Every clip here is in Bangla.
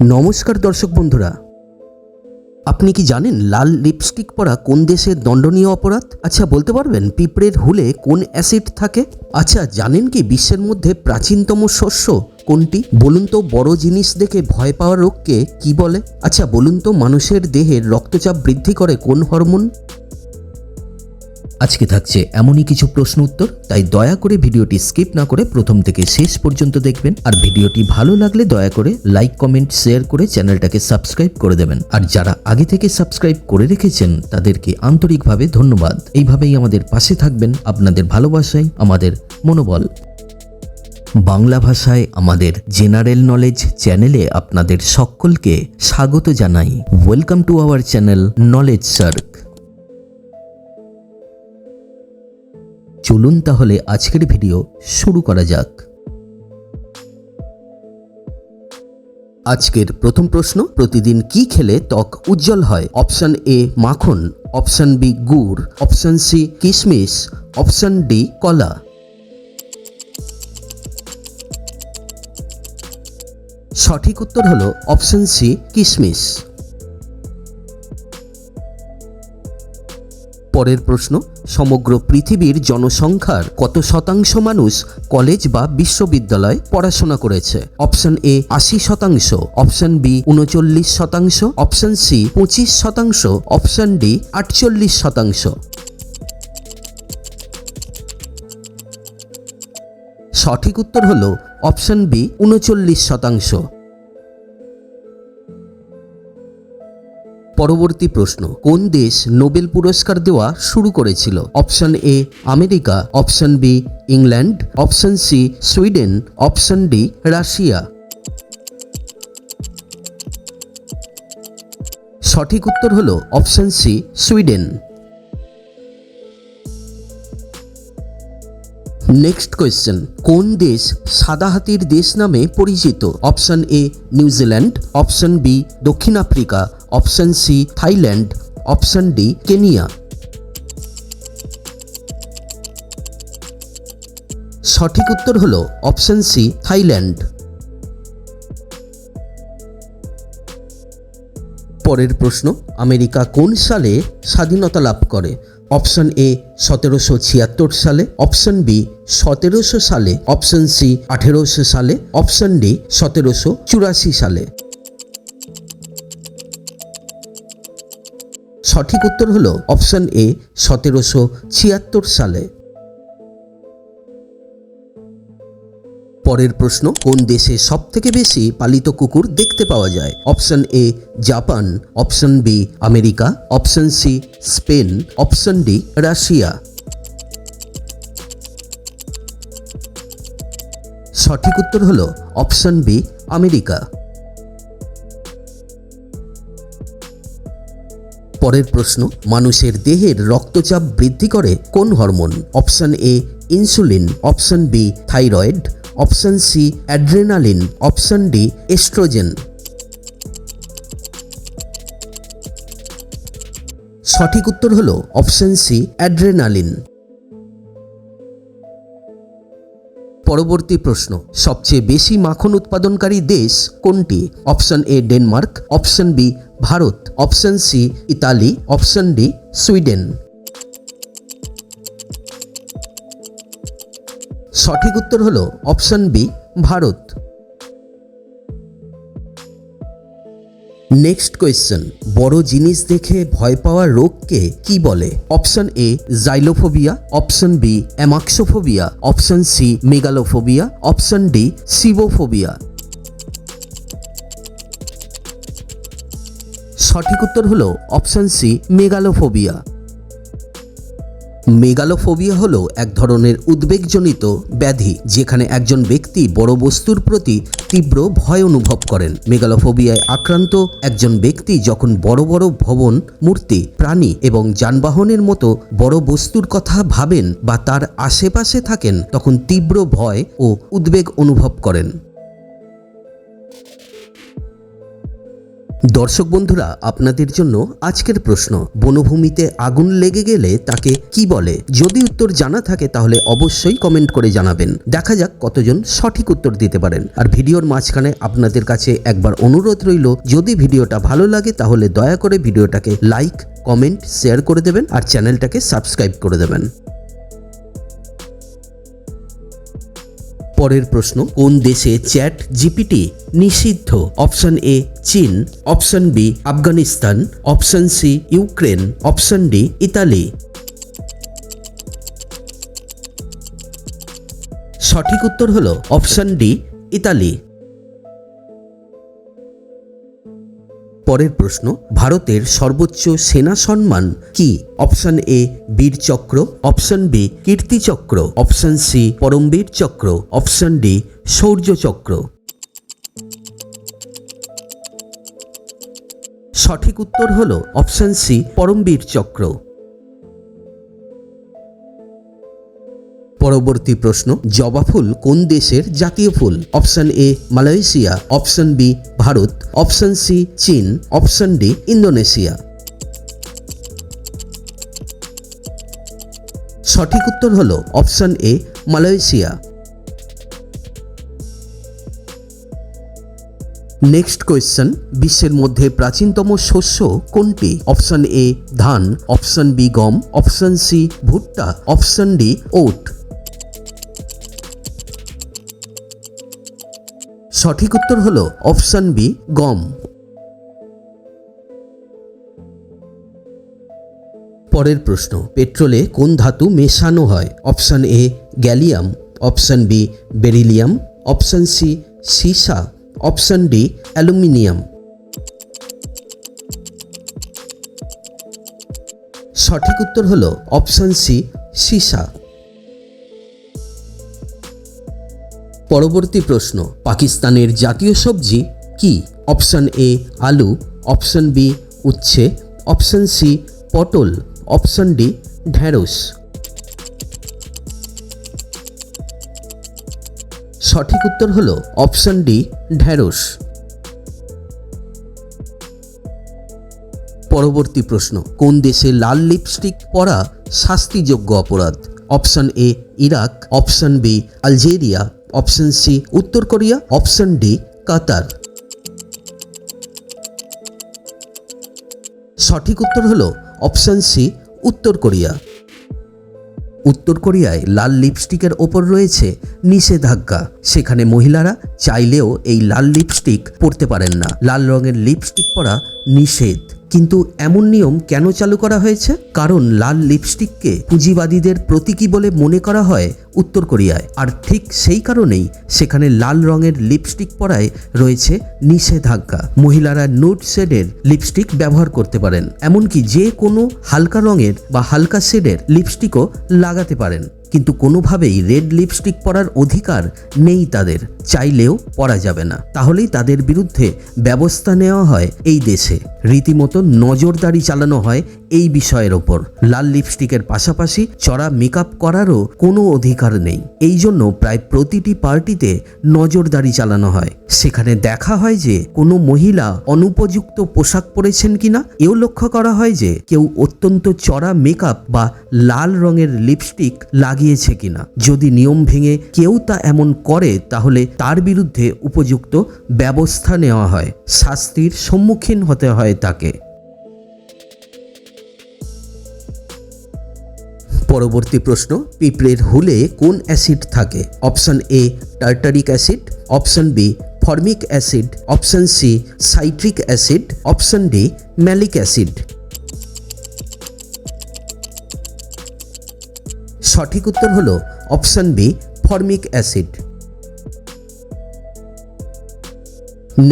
নমস্কার দর্শক বন্ধুরা, আপনি কি জানেন লাল লিপস্টিক পরা কোন দেশের দণ্ডনীয় অপরাধ? আচ্ছা, বলতে পারবেন পিঁপড়ের হুলে কোন অ্যাসিড থাকে? আচ্ছা, জানেন কি বিশ্বের মধ্যে প্রাচীনতম শস্য কোনটি? বলুন তো বড় জিনিস দেখে ভয় পাওয়ার রোগকে কি বলে? আচ্ছা বলুন তো মানুষের দেহের রক্তচাপ বৃদ্ধি করে কোন হরমোন? আজকে থাকছে এমনই কিছু প্রশ্ন উত্তর, তাই দয়া করে ভিডিওটি স্কিপ না করে প্রথম থেকে শেষ পর্যন্ত দেখবেন। আর ভিডিওটি ভালো লাগলে দয়া করে লাইক, কমেন্ট, শেয়ার করে চ্যানেলটাকে সাবস্ক্রাইব করে দেবেন। আর যারা আগে থেকে সাবস্ক্রাইব করে রেখেছেন তাদেরকে আন্তরিকভাবে ধন্যবাদ। এইভাবেই আমাদের পাশে থাকবেন, আপনাদের ভালোবাসাই আমাদের মনোবল। বাংলা ভাষায় আমাদের জেনারেল নলেজ চ্যানেলে আপনাদের সকলকে স্বাগত জানাই। Welcome to our channel knowledge SAARC. চলুন তাহলে আজকের ভিডিও শুরু করা যাক। আজকের প্রথম প্রশ্ন, প্রতিদিন কি খেলে ত্বক উজ্জ্বল হয়? অপশন এ মাখন, অপশন বি গুড়, অপশন সি কিশমিশ, অপশন ডি কলা। সঠিক উত্তর হলো অপশন সি কিশমিশ। পরের প্রশ্ন, সমগ্র পৃথিবীর জনসংখ্যার কত শতাংশ মানুষ কলেজ বা বিশ্ববিদ্যালয়ে পড়াশোনা করেছে? Option A 80%, option B 39%, option C 25%, option D 48%। সঠিক উত্তর হলো অপশন বি 39%। পরবর্তী প্রশ্ন, কোন দেশ নোবেল পুরস্কার দেওয়া শুরু করেছিল? Option A America, option B England, option C Sweden, option D Russia. সঠিক উত্তর হলো option C Sweden. Next question, কোন দেশ সাদা হাতির দেশ নামে পরিচিত? Option A New Zealand, option B দক্ষিণ Africa, option C Thailand, option D Kenya. সঠিক উত্তর হলো অপশন সি থাইল্যান্ড। পরের প্রশ্ন, আমেরিকা কোন সালে স্বাধীনতা লাভ করে? অপশন এ 1776 সালে, অপশন বি 1700 সালে, অপশন সি 1800 সালে, অপশন ডি 1784 সালে। সঠিক উত্তর হলো অপশন এ 1776 সালে। পরের প্রশ্ন, কোন দেশে সবথেকে বেশি পালিত কুকুর দেখতে পাওয়া যায়? Option A Japan, option B America, option C Spain, option D Russia. সঠিক উত্তর হলো অপশন বি আমেরিকা। পরের প্রশ্ন, মানুষের দেহের রক্তচাপ বৃদ্ধি করে কোন হরমোন? Option A insulin, option B thyroid, option C adrenaline, option D oestrogen. সঠিক উত্তর হলো অপশন সি অ্যাড্রেনালিন। পরবর্তী প্রশ্ন, সবচেয়ে বেশি মাখন উৎপাদনকারী দেশ কোনটি? Option A Denmark, option B Bharat, option C Italy, option D Sweden. সঠিক উত্তর হলো option B Bharat. Next question, বড় জিনিস দেখে ভয় পাওয়ার রোগকে কি বলে? Option A xylophobia, option B amaxophobia, option C megalophobia, option D cibophobia. সঠিক উত্তর হলো অপশন সি মেগালোফোবিয়া। মেগালোফোবিয়া হলো এক ধরনের উদ্বেগজনিত ব্যাধি, যেখানে একজন ব্যক্তি বড় বস্তুর প্রতি তীব্র ভয় অনুভব করেন। মেগালোফোবিয়ায় আক্রান্ত একজন ব্যক্তি যখন বড় বড় ভবন, মূর্তি, প্রাণী এবং যানবাহনের মতো বড় বস্তুর কথা ভাবেন বা তার আশেপাশে থাকেন, তখন তীব্র ভয় ও উদ্বেগ অনুভব করেন। দর্শক বন্ধুরা, আপনাদের জন্য আজকের প্রশ্ন, বনভূমিতে আগুন লেগে গেলে তাকে কি বলে? যদি উত্তর জানা থাকে তাহলে অবশ্যই কমেন্ট করে জানাবেন। দেখা যাক কতজন সঠিক উত্তর দিতে পারেন। আর ভিডিওর মাঝখানে আপনাদের কাছে একবার অনুরোধ রইল, যদি ভিডিওটা ভালো লাগে তাহলে দয়া করে ভিডিওটাকে লাইক, কমেন্ট, শেয়ার করে দেবেন আর চ্যানেলটাকে সাবস্ক্রাইব করে দেবেন। পরের প্রশ্ন, কোন দেশে চ্যাট জিপিটি নিষিদ্ধ? অপশন এ চীন, option B Afghanistan, option C Ukraine, option D Italy. সঠিক উত্তর হলো অপশন ডি ইতালি। পরের প্রশ্ন, ভারতের সর্বোচ্চ সেনা সম্মান কি? অপশন এ বীর চক্র, অপশন বি কীর্তি চক্র, অপশন সি পরমবীর চক্র, অপশন ডি শৌর্য চক্র। সঠিক উত্তর হলো অপশন সি পরমবীর চক্র। পরবর্তী প্রশ্ন, জবা ফুল কোন দেশের জাতীয় ফুল? Option A Malaysia, option B Bharat, option C চীন, অপশন ডি ইন্দোনেশিয়া। সঠিক উত্তর হলো option A Malaysia. Next question, বিশ্বের মধ্যে প্রাচীনতম শস্য কোনটি? অপশন এ ধান, অপশন বি গম, অপশন সি ভুট্টা, অপশন ডি ওট। সঠিক উত্তর হলো অপশন বি গম। পরের প্রশ্ন, পেট্রোলে কোন ধাতু মেশানো হয়? Option A gallium, option B beryllium, option C সীসা, অপশন ডি অ্যালুমিনিয়াম। সঠিক উত্তর হলো অপশন সি সীসা। পরবর্তী প্রশ্ন, পাকিস্তানের জাতীয় সবজি কি? অপশন এ আলু, অপশন বি উচ্ছে, অপশন সি পটল, অপশন ডি ঢেঁড়স। সঠিক উত্তর হলো অপশন ডি ঢেঁড়স। পরবর্তী প্রশ্ন, কোন দেশে লাল লিপস্টিক পরা শাস্তিযোগ্য অপরাধ? Option A Iraq, option B Algeria, option C উত্তর কোরিয়া, অপশন ডি কাতার। সঠিক উত্তর হলো অপশন সি উত্তর কোরিয়া। উত্তর কোরিয়ায় লাল লিপস্টিকের ওপর রয়েছে নিষেধাজ্ঞা। সেখানে মহিলারা চাইলেও এই লাল লিপস্টিক পরতে পারেন না। লাল রঙের লিপস্টিক পরা নিষেধ। কিন্তু এমন নিয়ম কেন চালু করা হয়েছে? কারণ লাল লিপস্টিককে পুঁজিবাদীদের প্রতীকী বলে মনে করা হয় উত্তর কোরিয়ায়। আর ঠিক সেই কারণেই সেখানে লাল রঙের লিপস্টিক পরায় রয়েছে নিষেধাজ্ঞা। মহিলারা নুড শেডের লিপস্টিক ব্যবহার করতে পারেন, এমনকি যে কোনো হালকা রঙের বা হালকা শেডের লিপস্টিকও লাগাতে পারেন, কিন্তু কোনোভাবেই রেড লিপস্টিক পরার অধিকার নেই তাদের। চাইলেও পরা যাবে না। তাহলেই তাদের বিরুদ্ধে ব্যবস্থা নেওয়া হয় এই দেশে। রীতিমতো নজরদারি চালানো হয় এই বিষয়ের ওপর। লাল লিপস্টিকের পাশাপাশি চড়া মেকআপ করারও কোনো অধিকার নেই। এই জন্য প্রায় প্রতিটি পার্টিতে নজরদারি চালানো হয়। সেখানে দেখা হয় যে কোনো মহিলা অনুপযুক্ত পোশাক পরেছেন কিনা, এও লক্ষ্য করা হয় যে কেউ অত্যন্ত চড়া মেকআপ বা লাল রঙের লিপস্টিক লাগিয়েছে কিনা। যদি নিয়ম ভেঙে কেউ তা এমন করে তাহলে তার বিরুদ্ধে উপযুক্ত ব্যবস্থা নেওয়া হয়, শাস্তির সম্মুখীন হতে হয় তাকে। পরবর্তী প্রশ্ন, পিঁপড়ের হুলে কোন অ্যাসিড থাকে? Option A tartaric acid, option B formic acid, option C citric acid, option D malic acid. সঠিক উত্তর হলো option B formic acid.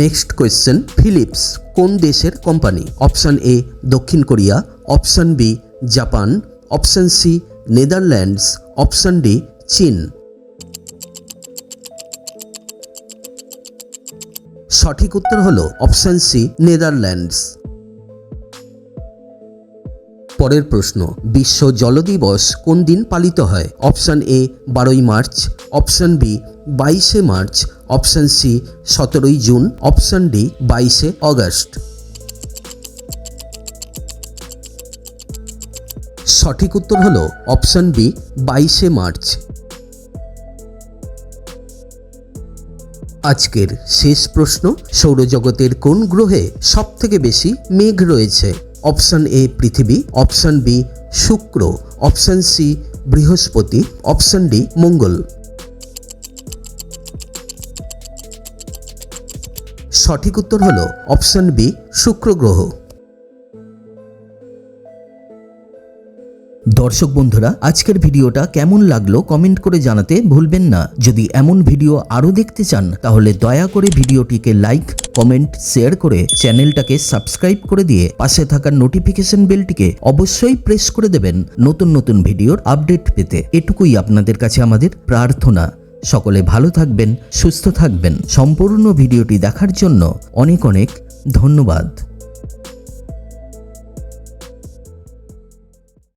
Next question, Philips কোন দেশের কোম্পানি? অপশন এ দক্ষিণ Korea, option B Japan, option C Netherlands, option D চীন। সঠিক উত্তর হলো অপশন সি নেদারল্যান্ডস। পরের প্রশ্ন, বিশ্ব জল দিবস কোন দিন পালিত হয়? অপশন এ 12ই মার্চ, অপশন বি 22শে মার্চ, অপশন সি 17ই জুন, অপশন ডি 22শে অগস্ট। সঠিক উত্তর হলো অপশন বি 22শে মার্চ। আজকের শেষ প্রশ্ন, সৌরজগতের কোন গ্রহে সবথেকে বেশি মেঘ রয়েছে? অপশন এ পৃথিবী, অপশন বি শুক্র, অপশন সি বৃহস্পতি, অপশন ডি মঙ্গল। সঠিক উত্তর হলো অপশন বি শুক্র গ্রহ। দর্শক বন্ধুরা, আজকের ভিডিওটা কেমন লাগলো কমেন্ট করে জানাতে ভুলবেন না। যদি এমন ভিডিও আরও দেখতে চান তাহলে দয়া করে ভিডিওটিকে লাইক, কমেন্ট, শেয়ার করে চ্যানেলটাকে সাবস্ক্রাইব করে দিয়ে পাশে থাকা নোটিফিকেশন বেলটিকে অবশ্যই প্রেস করে দেবেন নতুন নতুন ভিডিওর আপডেট পেতে। এটুকুই আপনাদের কাছে আমাদের প্রার্থনা। সকলে ভালো থাকবেন, সুস্থ থাকবেন। সম্পূর্ণ ভিডিওটি দেখার জন্য অনেক অনেক ধন্যবাদ।